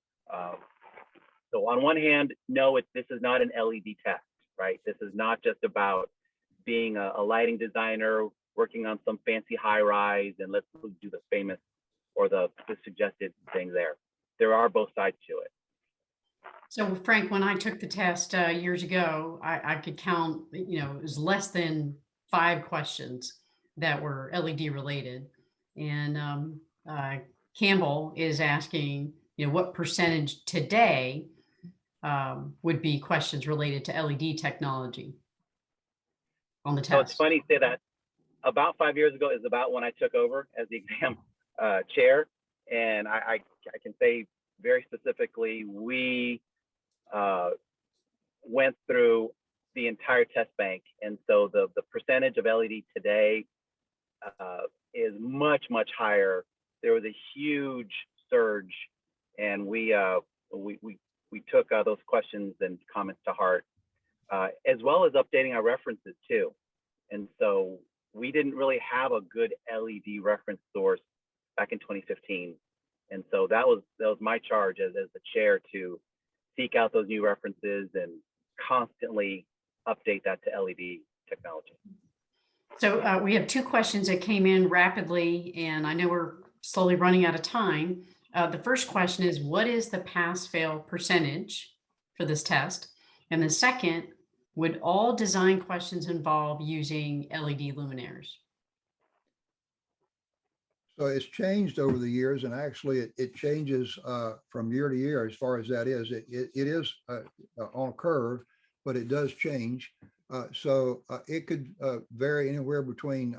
on one hand, no, this is not an LED test, right? This is not just about being a lighting designer working on some fancy high rise and let's do the famous or the suggested thing there. There are both sides to it. So Frank, when I took the test years ago, I could count, it was less than 5 questions that were LED related. And Campbell is asking, what percentage today would be questions related to LED technology on the test? So it's funny you say that. About 5 years ago is about when I took over as the exam chair. And I can say very specifically, we went through the entire test bank. And so the percentage of LED today is much, much higher. There was a huge surge, and we took those questions and comments to heart, as well as updating our references too. And so we didn't really have a good LED reference source back in 2015. And so that was my charge as the chair to seek out those new references and constantly update that to LED technology. So we have 2 questions that came in rapidly, and I know we're slowly running out of time. The first question is, what is the pass-fail percentage for this test? And the second, would all design questions involve using LED luminaires? So it's changed over the years, and actually it changes from year to year as far as that is. It is on a curve, but it does change. So it could vary anywhere between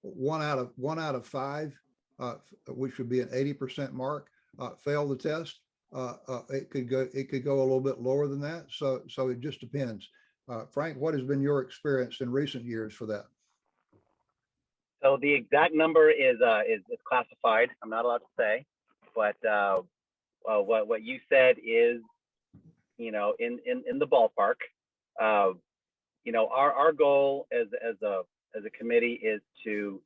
1 out of 5, which would be an 80% mark, fail the test. It could go a little bit lower than that. So it just depends. Frank, what has been your experience in recent years for that? So the exact number is classified. I'm not allowed to say, but what you said is, in the ballpark. Our goal as a committee is to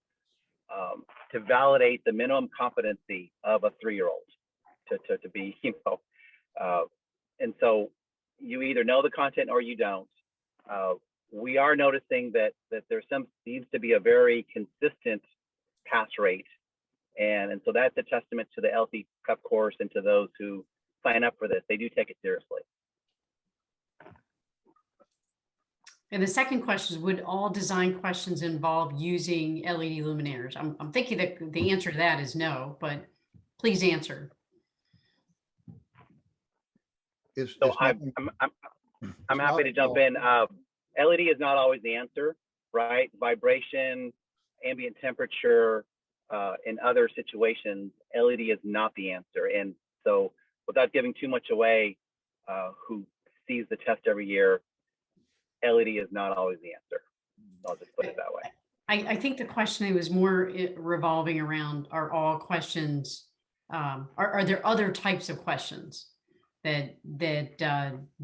validate the minimum competency of a 3-year-old to be, and so you either know the content or you don't. We are noticing that there needs to be a very consistent pass rate, And so that's a testament to the LC prep course and to those who sign up for this. They do take it seriously. And the second question is, would all design questions involve using LED luminaires? I'm thinking that the answer to that is no, but please answer. So I'm happy to jump in. LED is not always the answer, right? Vibration, ambient temperature, in other situations, LED is not the answer. And so without giving too much away, who sees the test every year, LED is not always the answer. I'll just put it that way. I think the question was more revolving around, are all questions, are there other types of questions that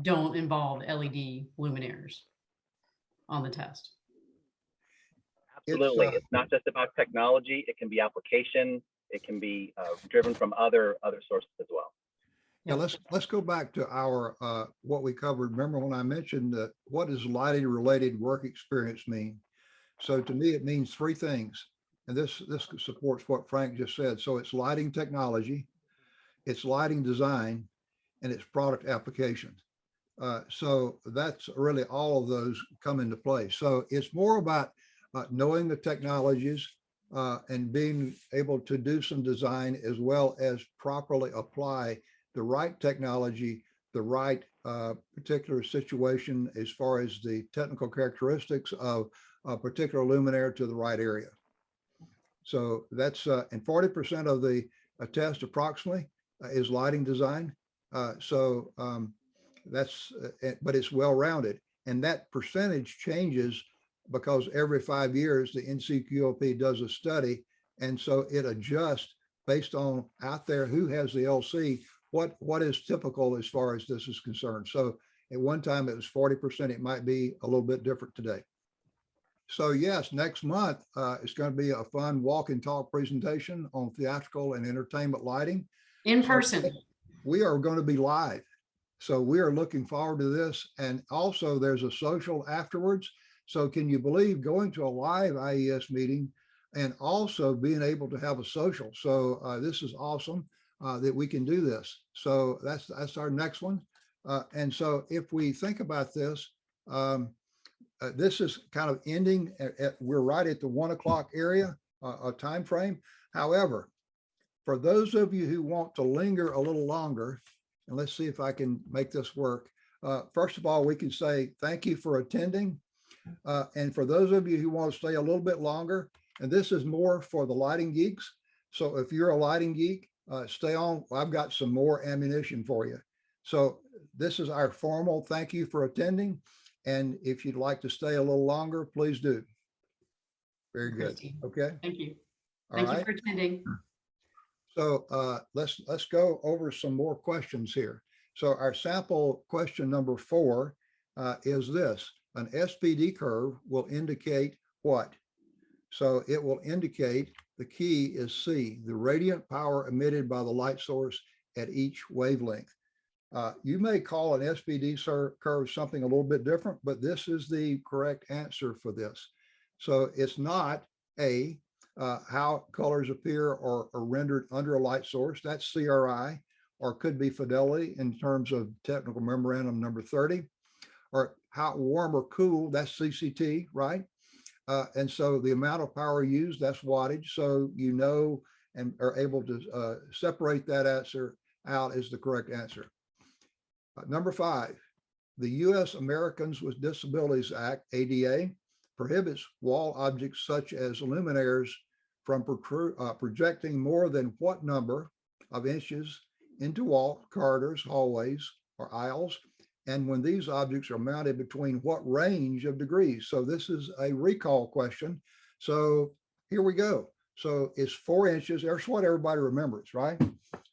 don't involve LED luminaires on the test? Absolutely. It's not just about technology. It can be application. It can be driven from other sources as well. Yeah, let's go back to our what we covered. Remember when I mentioned that what does lighting related work experience mean? So to me, it means three things. And this supports what Frank just said. So it's lighting technology, it's lighting design, and it's product application. So that's really all of those come into play. So it's more about knowing the technologies and being able to do some design as well as properly apply the right technology, the right particular situation as far as the technical characteristics of a particular luminaire to the right area. So that's, and 40% of the test approximately is lighting design. So that's, but it's well-rounded. And that percentage changes because every 5 years, the NCQOP does a study. And so it adjusts based on out there who has the LC, what is typical as far as this is concerned. So at one time it was 40%, it might be a little bit different today. So yes, next month it's going to be a fun walk and talk presentation on theatrical and entertainment lighting. In person. So we are going to be live. So we are looking forward to this. And also there's a social afterwards. So can you believe going to a live IES meeting and also being able to have a social? So this is awesome that we can do this. So that's our next one. And so if we think about this, this is kind of ending we're right at the 1 o'clock area, a time frame. However, for those of you who want to linger a little longer, and let's see if I can make this work. First of all, we can say thank you for attending. And for those of you who want to stay a little bit longer, and this is more for the lighting geeks. So if you're a lighting geek, stay on. I've got some more ammunition for you. So this is our formal thank you for attending. And if you'd like to stay a little longer, please do. Very good. Christine. Okay. Thank you. All Thank right. you for attending. So let's go over some more questions here. So our sample question number 4 is this: an SPD curve will indicate what? So it will indicate, the key is C, the radiant power emitted by the light source at each wavelength. You may call an SPD curve something a little bit different, but this is the correct answer for this. So it's not A, how colors appear or are rendered under a light source, that's CRI, or could be fidelity in terms of technical memorandum number 30, or how warm or cool, that's CCT, right? And so the amount of power used, that's wattage. So you know and are able to separate that answer out as the correct answer. Number 5, the U.S. Americans with Disabilities Act, ADA, prohibits wall objects such as luminaires from projecting more than what number of inches into wall, corridors, hallways, or aisles, and when these objects are mounted between what range of degrees. So this is a recall question. So here we go. So it's 4 inches. There's what everybody remembers, right?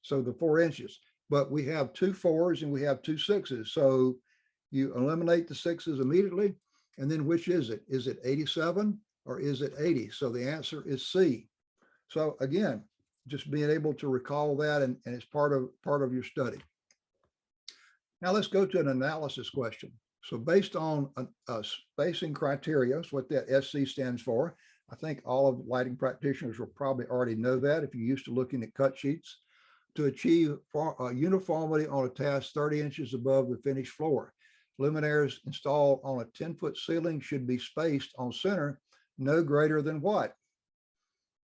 So the 4 inches, but we have 2 4s and we have 2 6s. So you eliminate the 6s immediately. And then which is it? Is it 87 or is it 80? So the answer is C. So again, just being able to recall that and it's part of your study. Now let's go to an analysis question. So based on spacing criteria, that's what that SC stands for, I think all of the lighting practitioners will probably already know that if you're used to looking at cut sheets. To achieve uniformity on a task 30 inches above the finished floor. Luminaires installed on a 10-foot ceiling should be spaced on center no greater than what?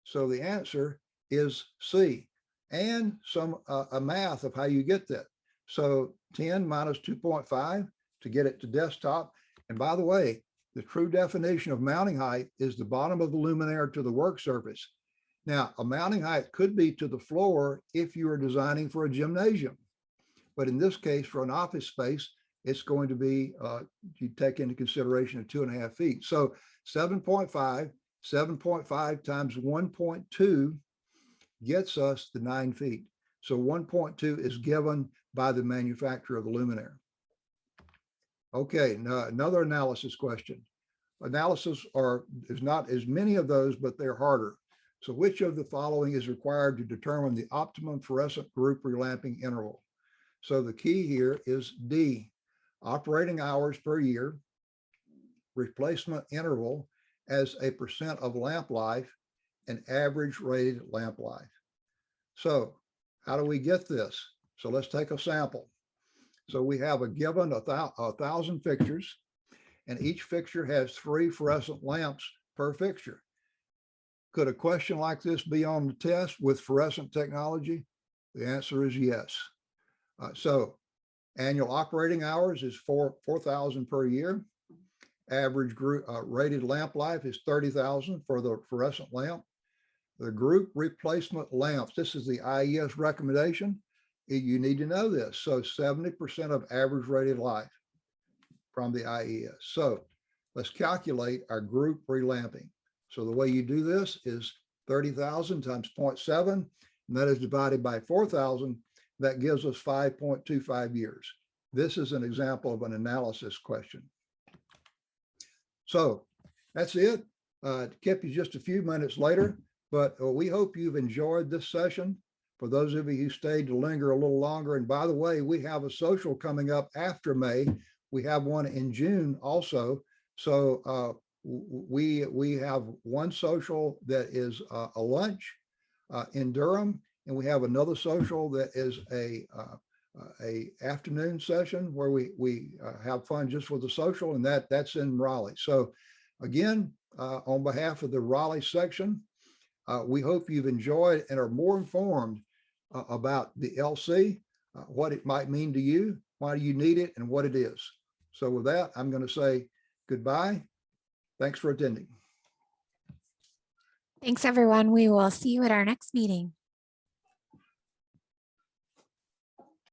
So the answer is C, and some a math of how you get that. So 10 minus 2.5 to get it to desktop. And by the way, the true definition of mounting height is the bottom of the luminaire to the work surface. Now, a mounting height could be to the floor if you are designing for a gymnasium. But in this case, for an office space, it's going to be, you take into consideration of 2.5 feet. So 7.5 times 1.2 gets us the 9 feet. So 1.2 is given by the manufacturer of the luminaire. Okay, now another analysis question. Analysis is not as many of those, but they're harder. So which of the following is required to determine the optimum fluorescent group relamping interval? So the key here is D, operating hours per year, replacement interval as a % of lamp life, and average rated lamp life. So how do we get this? So let's take a sample. So we have a given 1,000 fixtures, and each fixture has 3 fluorescent lamps per fixture. Could a question like this be on the test with fluorescent technology? The answer is yes. So annual operating hours is 4,000 per year. Average group rated lamp life is 30,000 for the fluorescent lamp. The group replacement lamps, this is the IES recommendation. You need to know this. So 70% of average rated life from the IES. So let's calculate our group relamping. So the way you do this is 30,000 times 0.7, and that is divided by 4,000. That gives us 5.25 years. This is an example of an analysis question. So that's it. Kept you just a few minutes later, but we hope you've enjoyed this session. For those of you who stayed to linger a little longer, and by the way, we have a social coming up after May. We have one in June also. So we have one social that is a lunch in Durham, and we have another social that is a afternoon session where we have fun just with the social, and that's in Raleigh. So again, on behalf of the Raleigh section, we hope you've enjoyed and are more informed about the LC, what it might mean to you, why you need it, and what it is. So with that, I'm going to say goodbye. Thanks for attending. Thanks, everyone. We will see you at our next meeting.